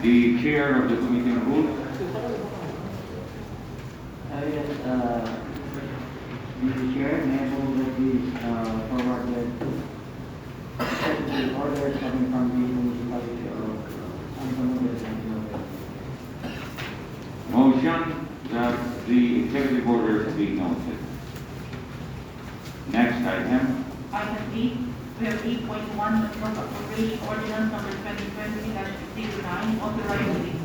The chair of the Committee on Rules. Yes, Mr. Chair, may I move that these forwarded executive orders coming from the municipality of Sangguniang. Motion that the executive orders be noted. Next item. Item 8, we have 8.1, the appropriation ordinance number 2020-09, authorizing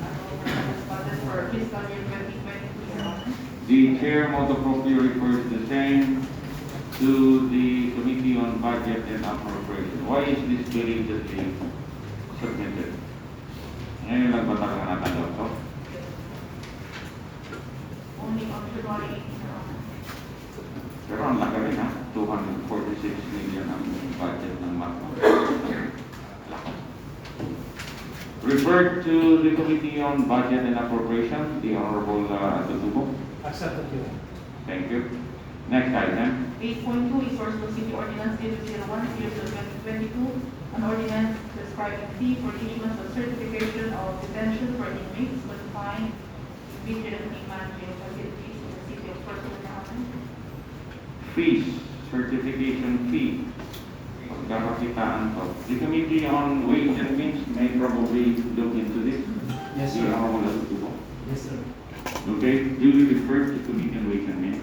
budget for fiscal year 2022, Your Honor. The chair of the appropriate refers the same to the Committee on Budget and Appropriation. Why is this bill immediately submitted? Ngayon lang ba talaga natanggap to? Only on February 18, Your Honor. Pero ang laki rin ha, 246 million ang budget ng MACMA. Referred to the Committee on Budget and Appropriation, the Honorable Tutubo. Accepted, Your Honor. Thank you. Next item. 8.2 is Sorsogon City Ordinance 001, series of 2022, an ordinance prescribing fee for issuance of certification of detention for inmates confined in vigilantly managed facilities in the city of Sorsogon. Fees, certification fee. Pagkakakitaan to. The Committee on Ways and Means may probably look into this. Yes, The sir. Honorable Tutubo. Yes, sir. Okay, duly referred to Committee on Ways and Means.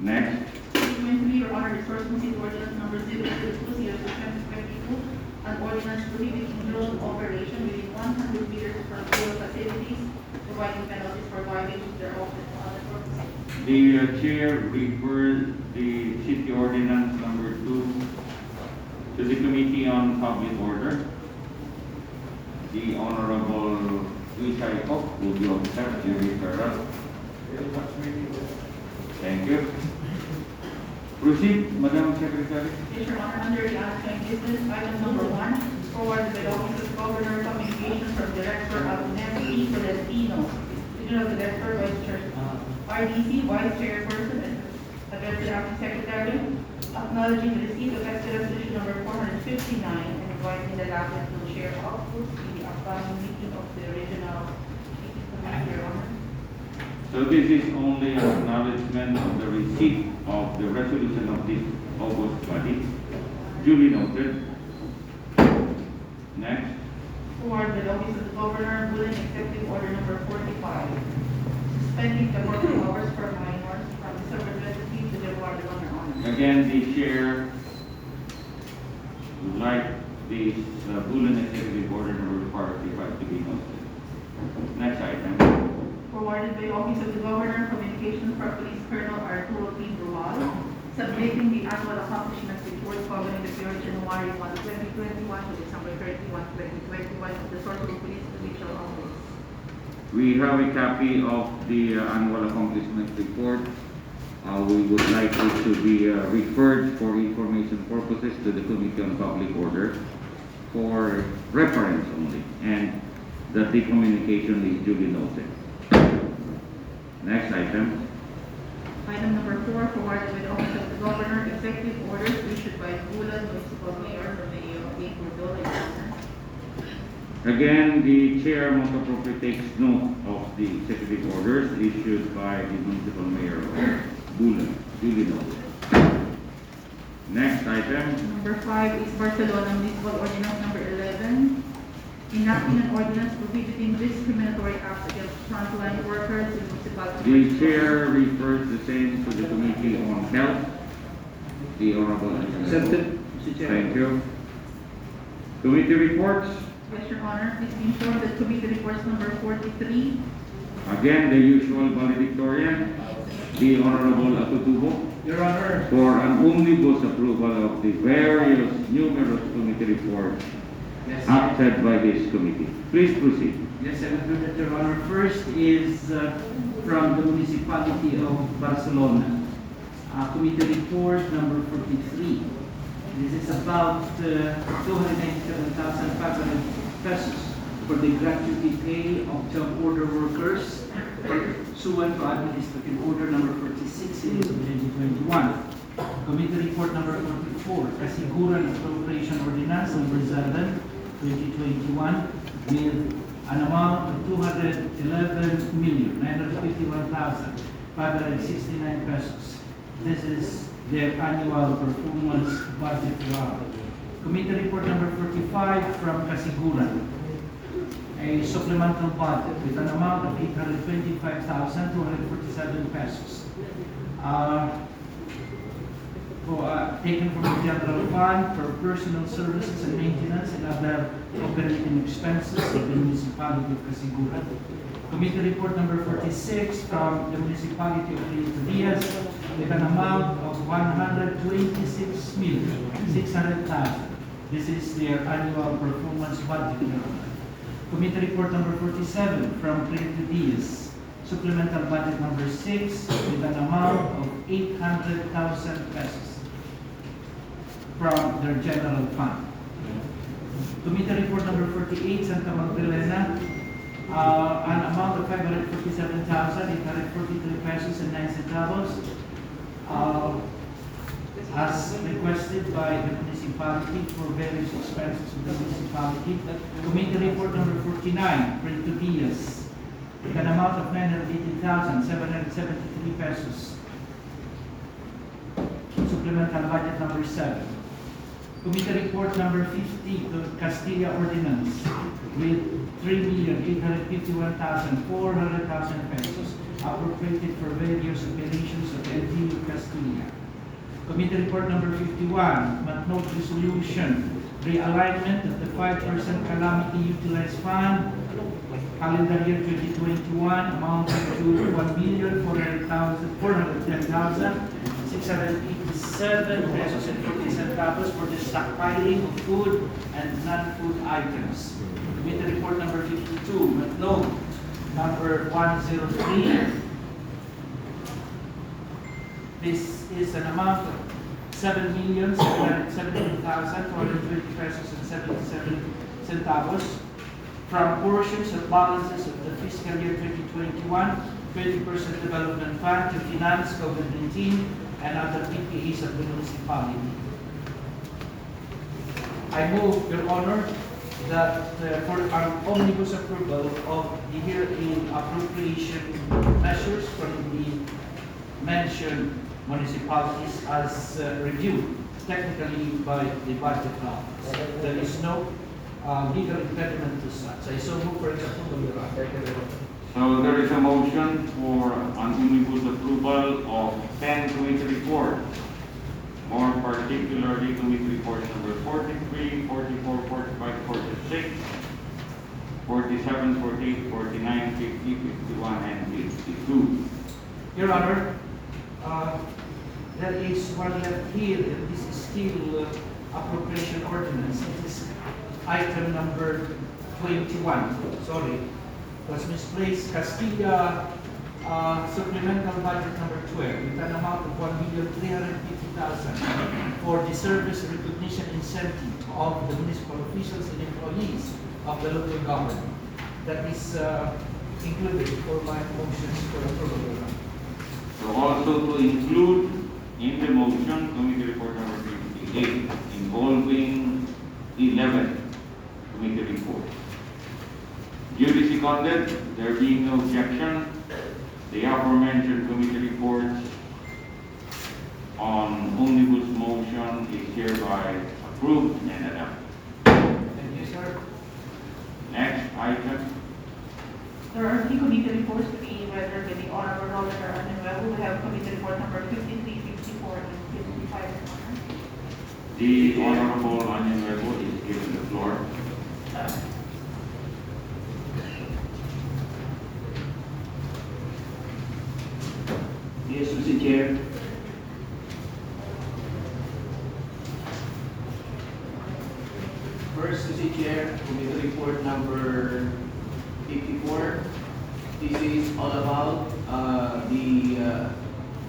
Next. 8.3, Your Honor, is Sorsogon City Ordinance number 002, series of 2022, an ordinance prohibiting drone operation within 100 meters from jail facilities, providing penalties for violations thereof and other purposes. The chair refers the City Ordinance number 2 to the Committee on Public Order. The Honorable Isai Kok will be observed the referral. Thank you. Proceed, Madam Secretary. Yes, Your Honor, under the unsigned business, item number 1, forwarded by the Office of Governor Communications from Director Alfonso Celestino, Regional Director, Vice Chair, RDC, Vice Chairperson, and addressed the Acting Secretary, acknowledging the receipt of Executive Resolution number 459 and inviting the applicant to share outputs in the upcoming meeting of the Regional Meeting Committee, Your Honor. So this is only an acknowledgement of the receipt of the resolution of this August body. Duly noted. Next. Forward by the Office of the Governor, ruling executive order number 45, suspending the working hours for minors from December 23 to February 1, Your Honor. Again, the chair would like this bulletin executive order number 45 to be noted. Next item. Forwarded by the Office of the Governor, Communications for Police Colonel Arturo P. Brual, submitting the annual accomplishments report covering the period January 1, 2021 to December 31, 2021 of the Sorsogon Police Judicial Office. We have a copy of the annual accomplishment report. We would like it to be referred for information purposes to the Committee on Public Order for reference only, and that the communication is duly noted. Next item. Item number 4, forwarded by the Office of the Governor, executive orders issued by Bulan Municipal Mayor for the Cordova. Again, the chair most appropriate takes note of the executive orders issued by the Municipal Mayor of Bulan. Duly noted. Next item. Number 5 is Barcelona Municipal Ordinance number 11, enacting an ordinance prohibiting discriminatory acts against frontline workers in municipality. The chair refers the same to the Committee on Health. The Honorable. Accepted, Mr. Chair. Thank you. Committee reports. Yes, Your Honor, please be informed that committee reports number 43. Again, the usual valedictorian, the Honorable Tutubo, Your Honor. for an omnibus approval of the various numerous committee reports Yes. acted by this committee. Please proceed. Yes, Senator, Your Honor. First is from the municipality of Barcelona. Committee report number 43. This is about 297,500 pesos for the gratuity pay of job order workers pursuant to Administrative Order number 46 series of 2021. Committee report number 44, Sangguniang Appropriation Ordinance number 7, 2021, with an amount of 211,951,569 pesos. This is their annual performance budget round. Committee report number 45 from Sangguniang, a supplemental budget with an amount of 825,247 pesos. Taken from the general fund for personal services and maintenance and other operating expenses of the municipality of Sangguniang. Committee report number 46 from the municipality of Diaz with an amount of 126,600,000. This is their annual performance budget. Committee report number 47 from Diaz, supplemental budget number 6 with an amount of 800,000 pesos from their general fund. Committee report number 48, Santa Magdalena, an amount of 547,843 pesos and 9 centavos, as requested by the municipality for various expenses of the municipality. Committee report number 49, Prito Diaz, with an amount of 918,773 pesos. Supplemental budget number 7. Committee report number 50 to Castilla Ordinance with 3,851,400 pesos appropriated for various operations of LGU Castilla. Committee report number 51, Matnote Resolution, realignment of the 5% calamity utilized fund, calendar year 2021, amounting to 1,410,687 pesos and 40 centavos for the stockpiling of food and non-food items. Committee report number 52, Matnote number 103. This is an amount of 7,717,220 pesos and 77 centavos from portions of balances of the fiscal year 2021 20% development fund to finance COVID-19 and other PPEs of the municipality. I move, Your Honor, that for our omnibus approval of the herein appropriation measures from the mentioned municipalities as reviewed technically by the budget office. There is no legal impediment to such. I so move for its approval, Your Honor. So there is a motion for an omnibus approval of 10 committee reports. More particularly, committee report number 43, 44, 45, 46, 47, 48, 49, 50, 51, and 52. Your Honor, there is one left here, and this is still appropriation ordinance. It is item number 21. Sorry, was misplaced. Castilla supplemental budget number 12 with an amount of 1,350,000 for the service recognition incentive of the municipal officials and employees of the local government. That is included for my motions for approval. So also to include in the motion, committee report number 58, involving 11 committee reports. Duly seconded, there being no objection, the aforementioned committee reports on omnibus motion is hereby approved and adopted. Thank you, sir. Next item. There are 3 committee reports to be rendered by the Honorable Auditor Annuel. We have committee report number 53, 54, and 55. The Honorable Annuel is given the floor. Yes, Mr. Chair. First, Mr. Chair, committee report number 54. This is all about the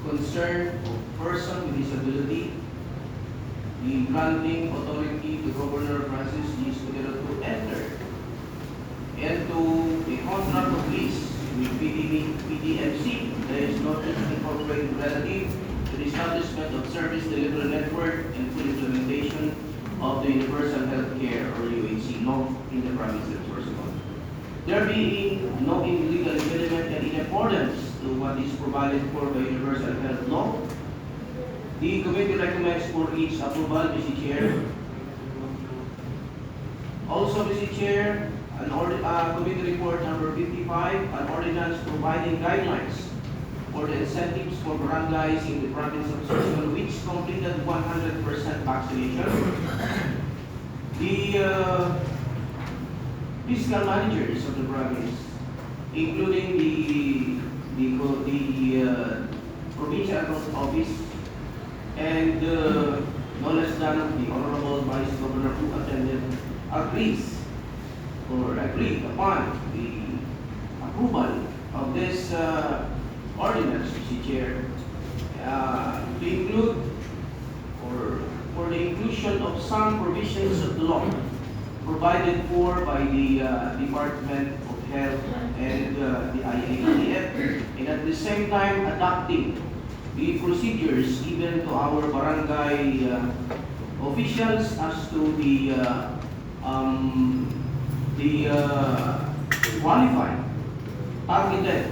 concern of person with disability, the granting authority to Governor Francis G. Escudero to enter into a contract of lease with PDMC, that is Northeast Incorporated relative to the establishment of service delivery network and full implementation of the Universal Health Care or UHC law in the province of Sorsogon. there being no illegal impediment and in accordance to what is provided for by universal health law, the committee recommends for each approval, Mr. Chair. Also, Mr. Chair, committee report number 55, an ordinance providing guidelines for the incentives for barangays in the province of Sorsogon which completed 100% vaccination. The fiscal managers of the province, including the provincial account office, and no less than the Honorable Vice Governor who attended, agreed upon the approval of this ordinance, Mr. Chair, to include or for the inclusion of some provisions of the law provided for by the Department of Health and the IATF, and at the same time adopting the procedures given to our barangay officials as to the qualified targeted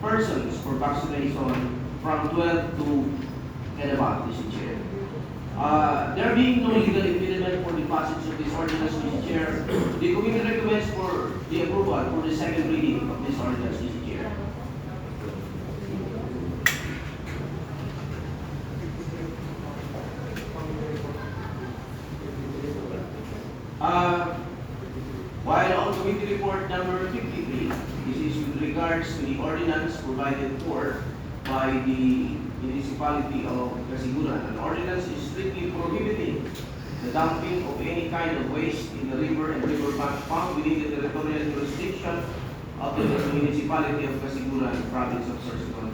persons for vaccination from 12 to and above, Mr. Chair. There being no legal impediment for the passage of this ordinance, Mr. Chair, the committee recommends for the approval for the second reading of this ordinance, Mr. Chair. While on committee report number 53, this is with regards to the ordinance provided for by the municipality of Sangguniang. An ordinance is strictly prohibiting the dumping of any kind of waste in the river and riverbank found within the territorial jurisdiction of the municipality of Sangguniang, province of Sorsogon.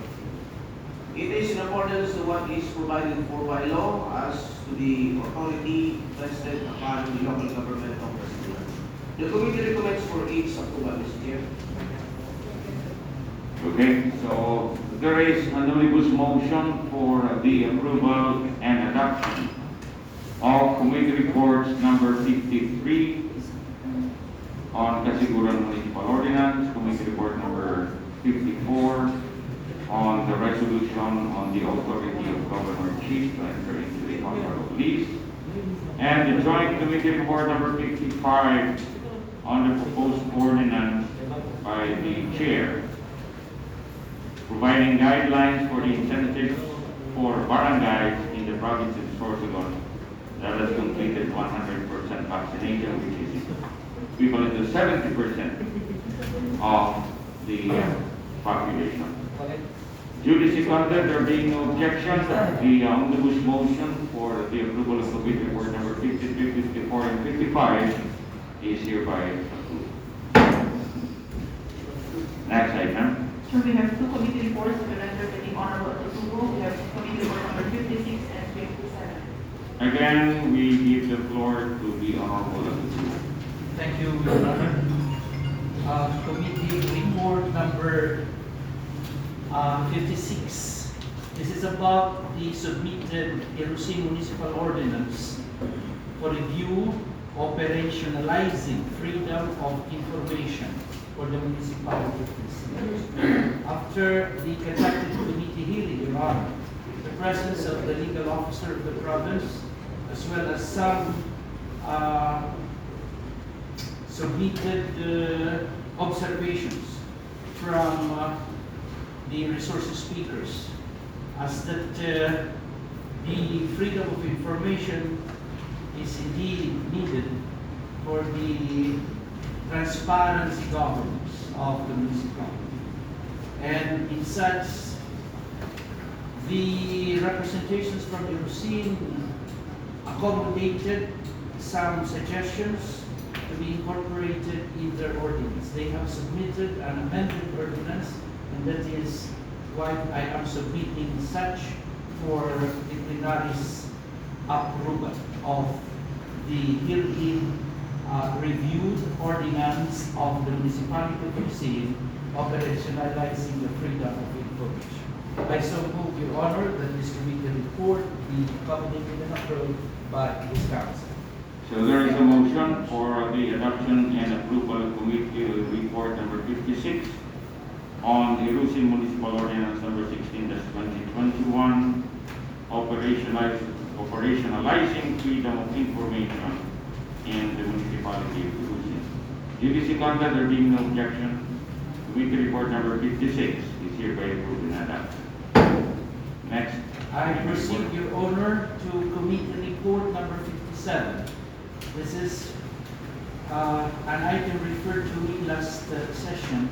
It is in accordance to what is provided for by law as to the authority vested upon the local government of Sorsogon. The committee recommends for its approval, Mr. Chair. Okay, so there is an omnibus motion for the approval and adoption of committee reports number 53 on Sangguniang Municipal Ordinance, committee report number 54 on the resolution on the authority of Governor-Chief to enter into the contract of lease, and the joint committee report number 55 on the proposed ordinance by the chair, providing guidelines for the incentives for barangays in the province of Sorsogon that has completed 100% vaccination, which is equivalent to 70% of the population. Duly seconded, there being no objection, the omnibus motion for the approval of committee report number 53, 54, and 55 is hereby approved. Next item. So we have two committee reports that will render the honorable approval. We have committee report number 56 and 57. Again, we give the floor to the honorable approval. Thank you, Your Honor. Committee report number 56. This is about the submitted Iloilo Municipal Ordinance for review, operationalizing freedom of information for the municipality of Iloilo. After the conducted committee hearing, Your Honor, the presence of the legal officer of the province, as well as some submitted observations from the resources speakers, as that the freedom of information is indeed needed for the transparency governance of the municipality. And in such, the representations from the Iloilo accommodated some suggestions to be incorporated in their ordinance. They have submitted an amended ordinance, and that is why I am submitting such for the plenary's approval of the herewith reviewed ordinance of the municipality of Iloilo operationalizing the freedom of information. I so move, Your Honor, that this committee report be accommodated and approved by this council. So there is a motion for the adoption and approval of committee Report number 56 on Irusin Municipal Ordinance number 16-2021, operationalizing freedom of information in the municipality of Irusin. GDC conduct, there being no objection, Committee Report number 56 is hereby approved and adopted. Next. I proceed, Your Honor, to Committee Report number 57. This is an item referred to in last session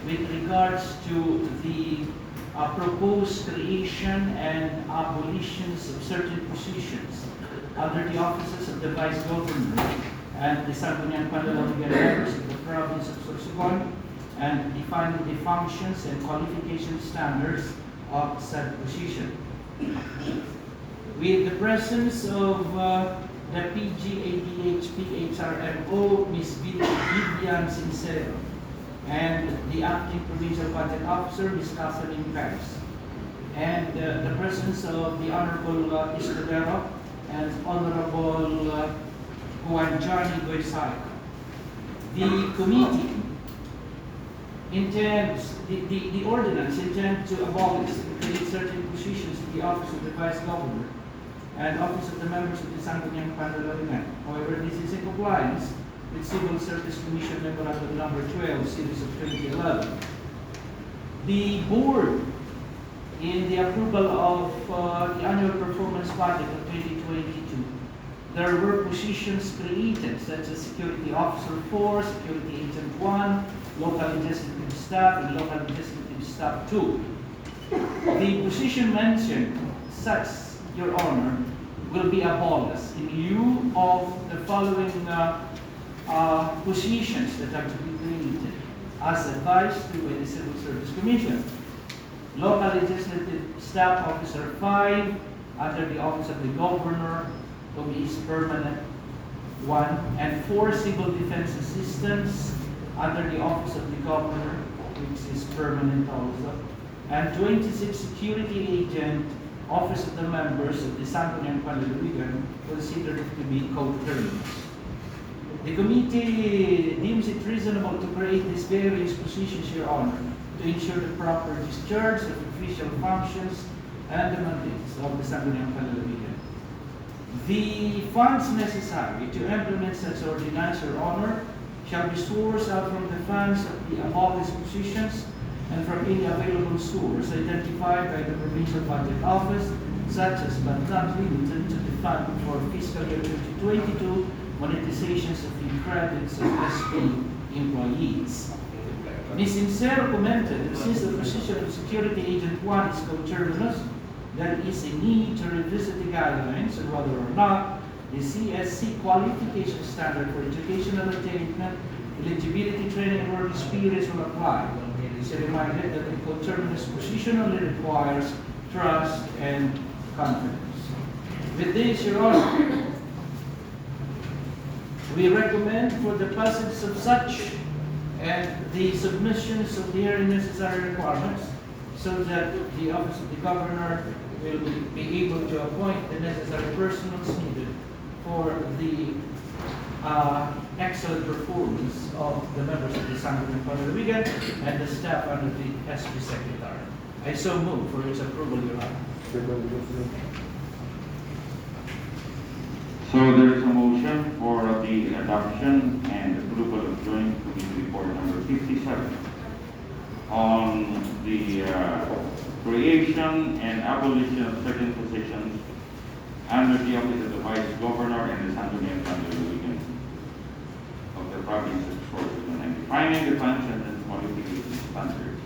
with regards to the proposed creation and abolitions of certain positions under the offices of the Vice Governor and the Sangguniang Panlalawigan members of the province of Sorsogon, and defining the functions and qualification standards of said position. With the presence of the PGADH PHRMO, Ms. Vivian Sincero, and the acting provincial budget officer, Ms. Catherine Paris, and the presence of the Honorable Escudero and Honorable Juan Johnny Goysay. The committee intends, the ordinance intends to abolish and create certain positions in the office of the Vice Governor and office of the members of the Sangguniang Panlalawigan. However, this is in compliance with Civil Service Commission Memorandum number 12, series of 2011. The board, in the approval of the annual performance budget of 2022, there were positions created such as Security Officer 4, Security Agent 1, Local Legislative Staff, and Local Legislative Staff 2. The position mentioned, such, Your Honor, will be abolished in lieu of the following positions that are to be created as advised to by the Civil Service Commission. Local Legislative Staff Officer 5 under the Office of the Governor, who is permanent 1, and 4 Civil Defense Assistants under the Office of the Governor, which is permanent also, and 26 Security Agent, Office of the members of the Sangguniang Panlalawigan, considered to be coterminous. The committee deems it reasonable to create these various positions, Your Honor, to ensure the proper discharge of official functions and the mandates of the Sangguniang Panlalawigan. The funds necessary to implement such ordinance, Your Honor, shall be sourced out from the funds of the abolished positions and from any available source identified by the Provincial Budget Office, such as but not limited to the fund for fiscal year 2022 monetizations of the credits of SP employees. Ms. Sincero commented that since the position of Security Agent 1 is coterminous, there is a need to revisit the guidelines on whether or not the CSC qualification standard for educational attainment, eligibility training, and work experience will apply. It is reminded that the coterminous position only requires trust and confidence. With this, Your Honor, we recommend for the passage of such and the submissions of the hearing necessary requirements so that the Office of the Governor will be able to appoint the necessary personnel needed for the excellent performance of the members of the Sangguniang Panlalawigan and the staff under the SP Secretary. I so move for its approval, Your Honor. So there is a motion for the adoption and approval of Joint Committee Report number 57 on the creation and abolition of certain positions under the Office of the Vice Governor and the Sangguniang Panlalawigan of the province of Sorsogon, and defining the functions and qualification standards.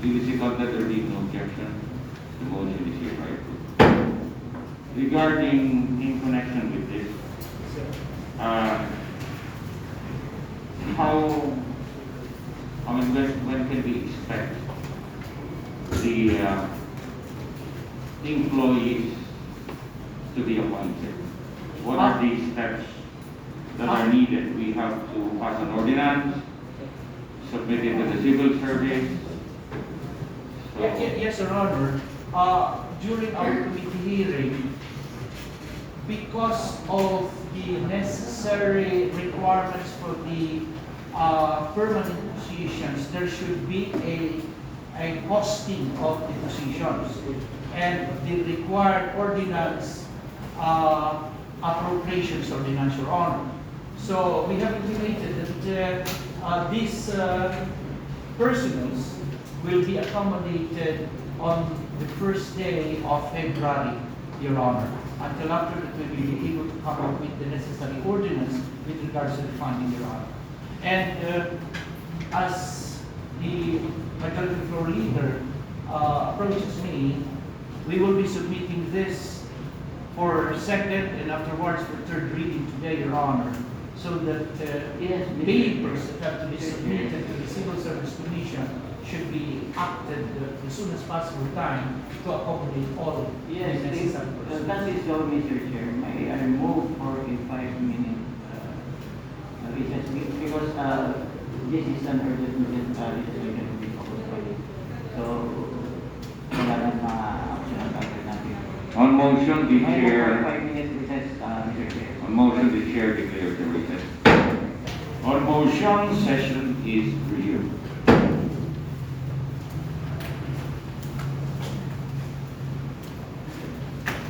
GDC conduct, there being no objection, the motion is hereby approved. Regarding, in connection with this, when can we expect the employees to be appointed? What are the steps that are needed? We have to pass an ordinance, submit it to the civil service. So, Yes, Your Honor. During our committee hearing, because of the necessary requirements for the permanent positions, there should be a posting of the positions and the required ordinance appropriations ordinance, Your Honor. So we have intimated that these personals will be accommodated on the first day of February, Your Honor. Until after that, we will be able to come up with the necessary ordinance with regards to the funding, Your Honor. And as the majority floor leader approaches me, we will be submitting this for second and afterwards for third reading today, Your Honor, so that papers that have to be submitted to the Civil Service Commission should be acted as soon as possible time to accommodate all Yes, the necessary persons. that is so, Mr. Chair. May I move for a 5-minute recess because this is an urgent legislation to be focused on. So, wala nang action ang gagawin natin. On motion, the May I move for a chair, 5-minute recess, Mr. Chair. on motion, the chair declares the recess. On motion, session is resumed.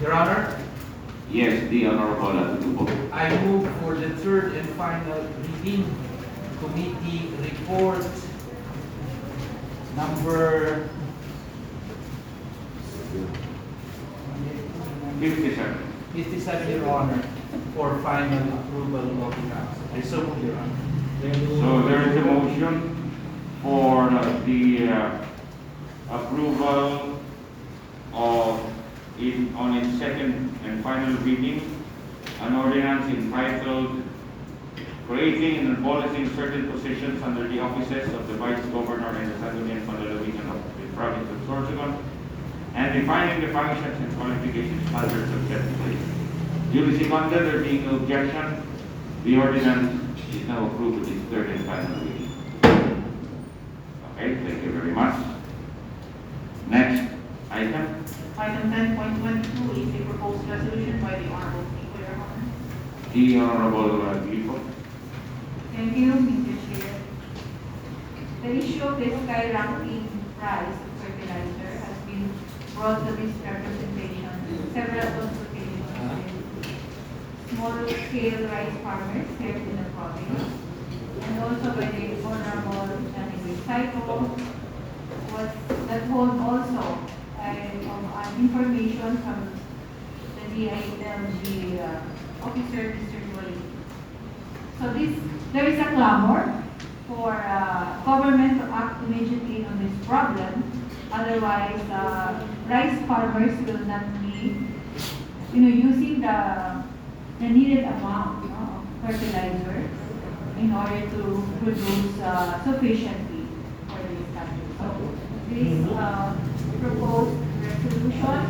Your Honor, Yes, the Honorable Atutubo. I move for the third and final reading committee report number 57. 57, Your Honor, for final approval of the council. I so move, Your Honor. So there is a motion for the approval of, on its second and final reading, an ordinance entitled Creating and Abolishing Certain Positions under the Offices of the Vice Governor in the Sangguniang Panlalawigan of the Province of Sorsogon, and defining the functions and qualifications standards of said place. Duly seconded, there being no objection, the ordinance is now approved with its third and final reading. Okay, thank you very much. Next item. Item 10.22 is a proposed resolution by the Honorable Speaker, Your Honor. The Honorable Glico. Thank you, Mr. Chair. The issue of the skyrocketing price of fertilizer has been brought to this representation in several consultations with small-scale rice farmers here in the province, and also by the Honorable Johnny Saito, that hold also information from the DILG officer, Mr. Roy. So there is a clamor for government to act immediately on this problem. Otherwise, rice farmers will not be, using the needed amount of fertilizer in order to produce sufficiently for this country. So this proposed resolution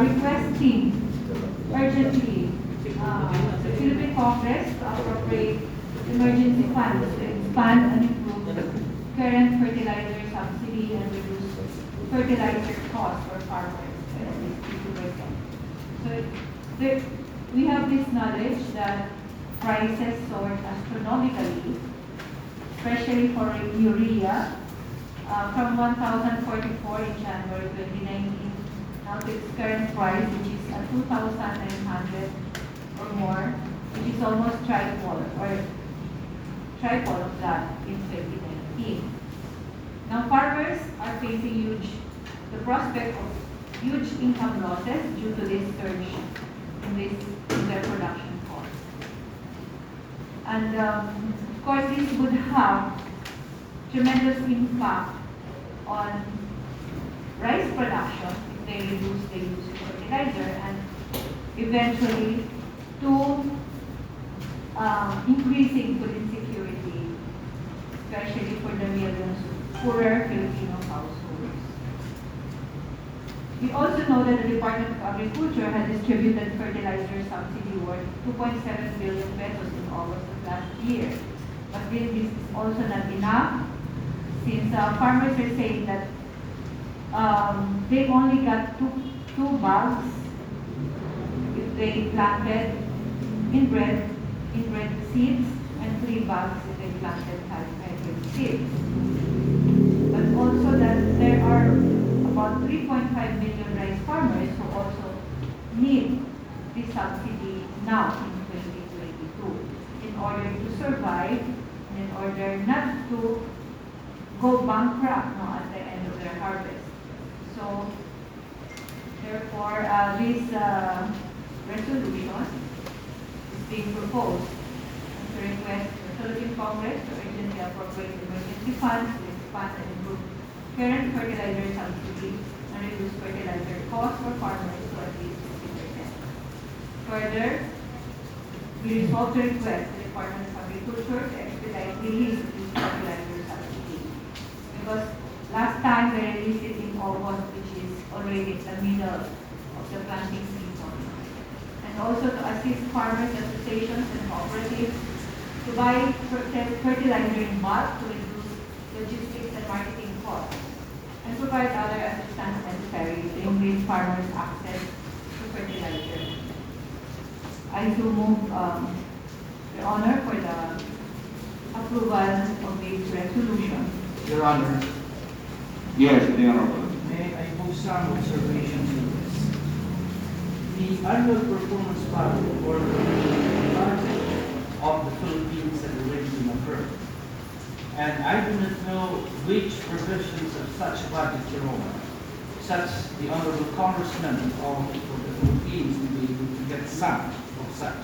requesting urgently the Philippine Congress to appropriate emergency funds to expand and improve current fertilizer subsidy and reduce fertilizer costs for farmers by at least 50%. So we have this knowledge that prices soared astronomically, especially for urea, from 1,044 in January 2019 now to its current price, which is at 2,900 or more, which is almost triple of that in 2019. Now farmers are facing the prospect of huge income losses due to this surge in their production costs. And of course, this would have tremendous impact on rice production if they reduce the use of fertilizer, and eventually to increasing food insecurity, especially for the millions of poorer Filipino households. We also know that the Department of Agriculture had distributed fertilizer subsidy worth 2.7 billion pesos in August of last year. But this is also not enough, since farmers are saying that they only got two bags if they planted inbred seeds, and 3 bags if they planted 2026. But also that there are about 3.5 million rice farmers who also need this subsidy now in 2022 in order to survive, in order not to go bankrupt at the end of their harvest. So, therefore, this resolution is being proposed to request the Philippine Congress to urgently appropriate emergency funds to expand and improve current fertilizer subsidy and reduce fertilizer costs for farmers to at least 50%. Further, we resolve to request the Department of Agriculture to expedite release of this fertilizer subsidy. Because last time we released it in August, which is already the middle of the planting season. And also to assist farmers associations and cooperatives to buy fertilizer in bulk to reduce logistics and marketing costs, and provide other assistance necessary to increase farmers' access to fertilizer. I do move, Your Honor, for the approval of this resolution. Your Honor, Yes, the Honorable. may I pose some observations to this? The annual performance plan or the budget of the Philippines has already been approved. And I do not know which provisions of such budget, Your Honor, such the Honorable Congressman of the Philippines will be able to get some of such.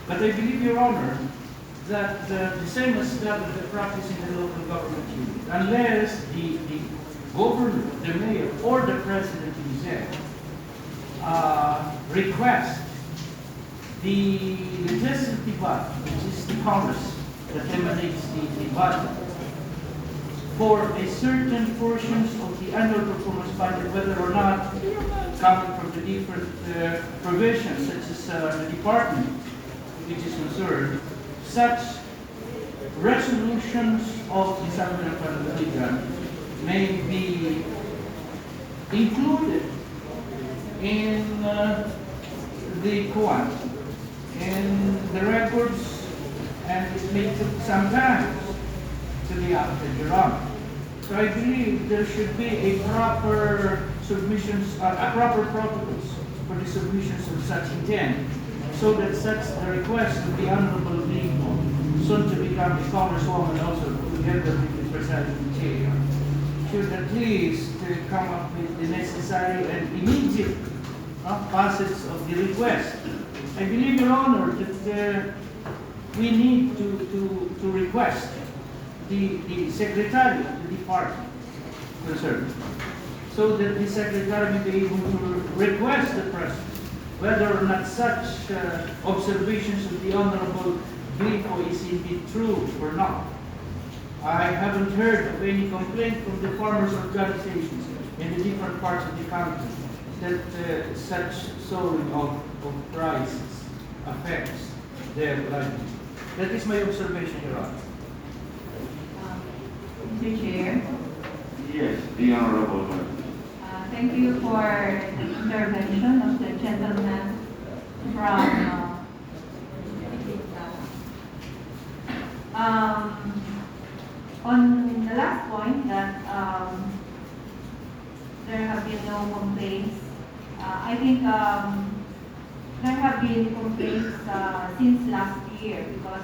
But I believe, Your Honor, that the same as that of the practice in the local government unit, unless the governor, the mayor, or the president himself request the legislative body, which is the Congress that emanates the budget, for a certain portions of the annual performance budget, whether or not coming from the different provisions, such as the department which is concerned, such resolutions of the Sangguniang Panlalawigan may be included in the KUAN, in the records, and it may take some time to be acted, Your Honor. So I believe there should be a proper submissions, proper protocols for the submissions of such intent, so that such a request of the Honorable Lino, soon to become a Congresswoman also, together with the President Chair, should at least come up with the necessary and immediate passage of the request. I believe, Your Honor, that we need to request the Secretary of the Department concerned, so that the Secretary may be able to request the President whether or not such observations of the Honorable Glico is indeed true or not. I haven't heard of any complaint from the farmers' organizations in the different parts of the country that such soaring of prices affects their livelihood. That is my observation, Your Honor. Mr. Chair, Yes, the Honorable. thank you for the intervention of the gentleman from on the last point that there have been no complaints. I think there have been complaints since last year because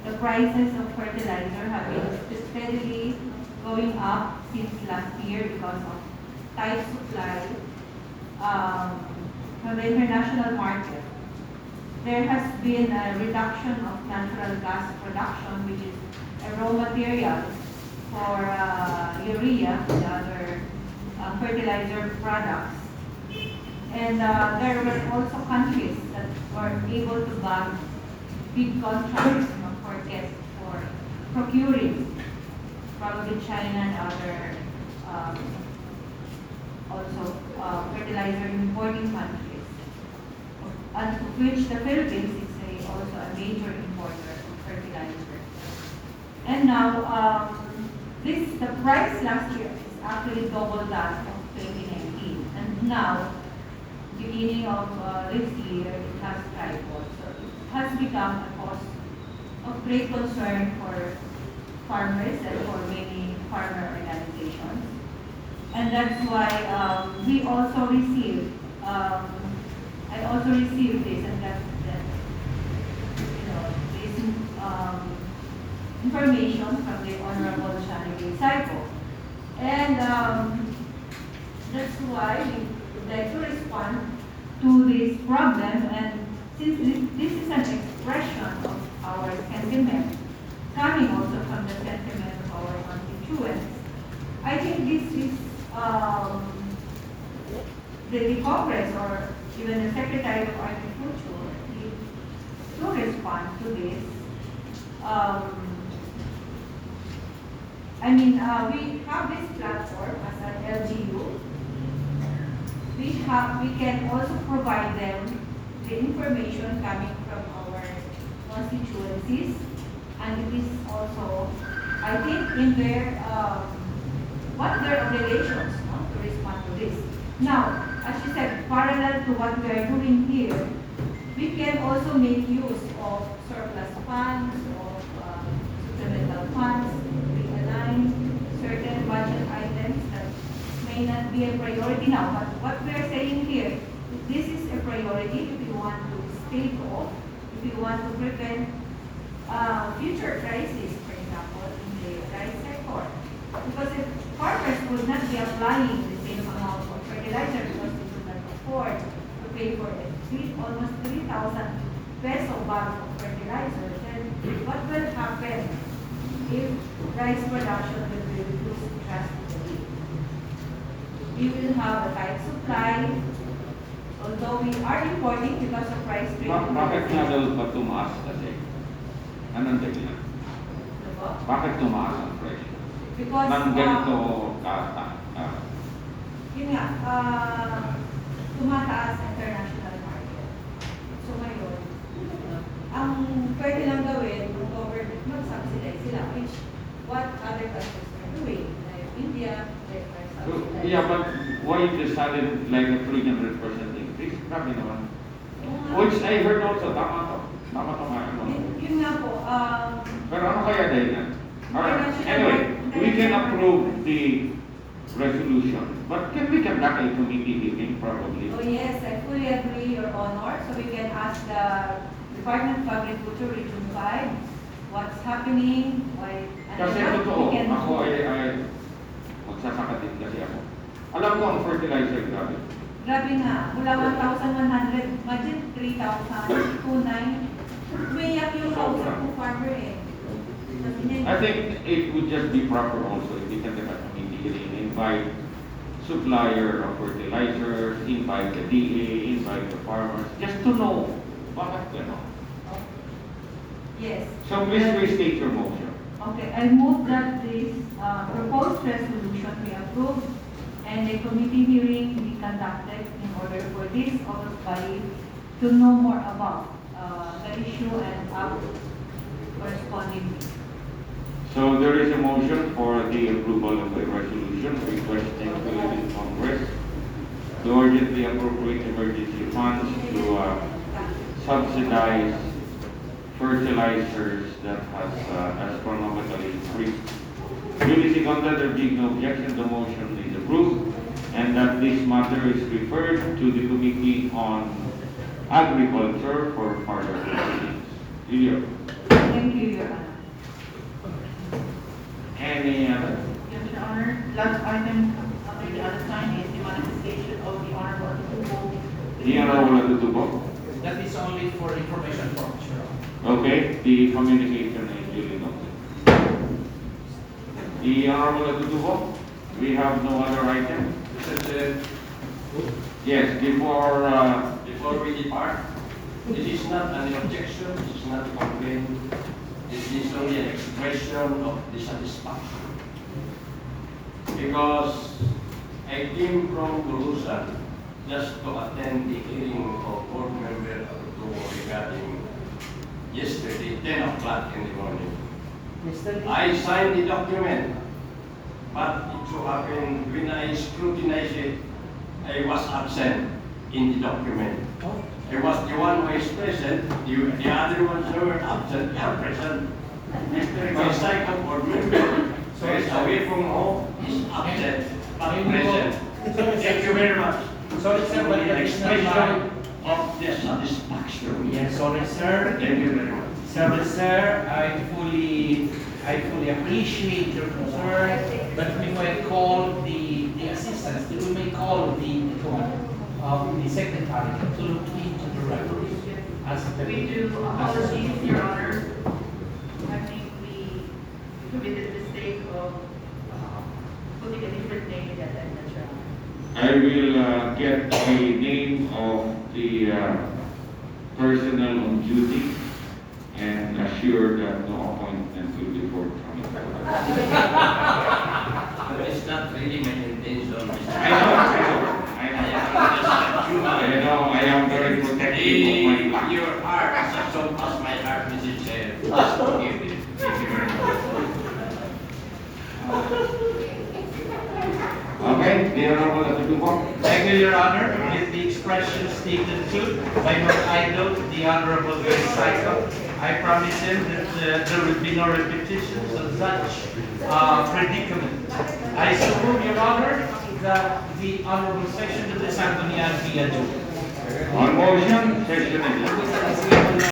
the prices of fertilizer have been steadily going up since last year because of tight supply from the international market. There has been a reduction of natural gas production, which is a raw material for urea and other fertilizer products. And there were also countries that were able to bag big contracts for procuring, probably China and other also fertilizer importing countries, and of which the Philippines is also a major importer of fertilizer. And now, the price last year is actually double that of 2019. And now, beginning of this year, it has tripled. So it has become a cause of great concern for farmers and for many farmer organizations. And that's why we also received, I also received this, and that this information from the Honorable Shani Saipo. And that's why we would like to respond to this problem, and since this is an expression of our sentiment, coming also from the sentiment of our constituents, I think this is the Congress or even the Secretary of Agriculture needs to respond to this. We have this platform as an LGU. We can also provide them the information coming from our constituencies, and it is also, I think, in their what their obligations to respond to this. Now, as you said, parallel to what we are doing here, we can also make use of surplus funds, of supplemental funds, realign certain budget items that may not be a priority now. But what we are saying here, this is a priority if you want to stave off, if you want to prevent future crises, for example, in the rice sector. Because if farmers would not be applying the same amount of fertilizer because they could not afford to pay for it, almost 3,000 peso bag of fertilizer, then what will happen if rice production will be reduced drastically? We will have a tight supply, although we are importing because of price trading. Bakit nga daw ba tumaas kasi? Anong dahilan? Bakit tumaas ang presyo? Because, Nang ganito yun nga, tumataas ang international market. So ngayon, ang pwede lang gawin ng government, mag-subsidize sila, which what other countries are doing, like India, they are subsidizing. Yeah, but why the sudden like a 300% increase? Grabe naman. Which I heard also, tama to. Tama to nga. Yun nga po, Pero ano kaya dahilan? Alright, anyway, we can approve the resolution, but can we conduct a committee meeting probably? oh yes, I fully agree, Your Honor. So we can ask the Department of Agriculture Region 5 what's happening, why, and Kasi what totoo, we can do. ako ay magsasaka din kasi ako. Alam ko ang fertilizer grabe. Grabe nga, mula 1,100, imagine 3,000, 2,900. Umiyak yung kausap ng farmer eh. Sabi niya, I think it would just be proper also if we can conduct a committee hearing, invite supplier of fertilizers, invite the DA, invite the farmers, just to know bakit gano'n. yes. So please restate your motion. Okay, I move that this proposed resolution be approved and a committee hearing be conducted in order for this august body to know more about the issue and act correspondingly. So there is a motion for the approval of a resolution requesting Philippine Congress to urgently appropriate emergency funds to subsidize fertilizers that has astronomically increased. Duly seconded, there being no objection, the motion is approved, and that this matter is referred to the Committee on Agriculture for further proceedings. Ilio. Thank you, Your Honor. Any other? Yes, Your Honor. Last item on the other sign is the manifestation of the Honorable Tutubo. The Honorable Tutubo. That is only for information purposes, Your Honor. Okay, the communication is duly noted. The Honorable Tutubo, we have no other item. Mr. Chair, Yes, before we depart, this is not an objection, this is not a complaint, this is only an expression of dissatisfaction. Because I came from Bulusan just to attend the hearing of board member regarding yesterday, 10 o'clock in the morning. Yesterday, I signed the document, but it so happened when I scrutinized it, I was absent in the document. I was the one who is present, the other ones who were absent, they are present. This type of board member, so it's away from home, is absent, but present. Thank you very much. Sorry, sir, but The additional expression of dissatisfaction. Yes, sorry, sir. Thank you very much. Sorry, sir, I fully appreciate your concern, but we might call the assistants, we may call the secretary to look into the records. As the- We do apologies, Your Honor. I think we committed the mistake of putting a different name in that attendance, Your Honor. I will get the name of the personnel on duty and assure that no appointment will be forthcoming. But it's not really my intention, Mr. I am very protective of my life. Your heart is as strong as my heart, Mr. Chair. Just forgive me. Thank you very much. Okay, the Honorable Atutubo. Thank you, Your Honor. With the expression stated to by my idol, the Honorable Cycle, I promise him that there will be no repetitions of such predicament. I support, Your Honor, that the Honorable Session of the Sangguniang be adjourned. On motion, session adjourned.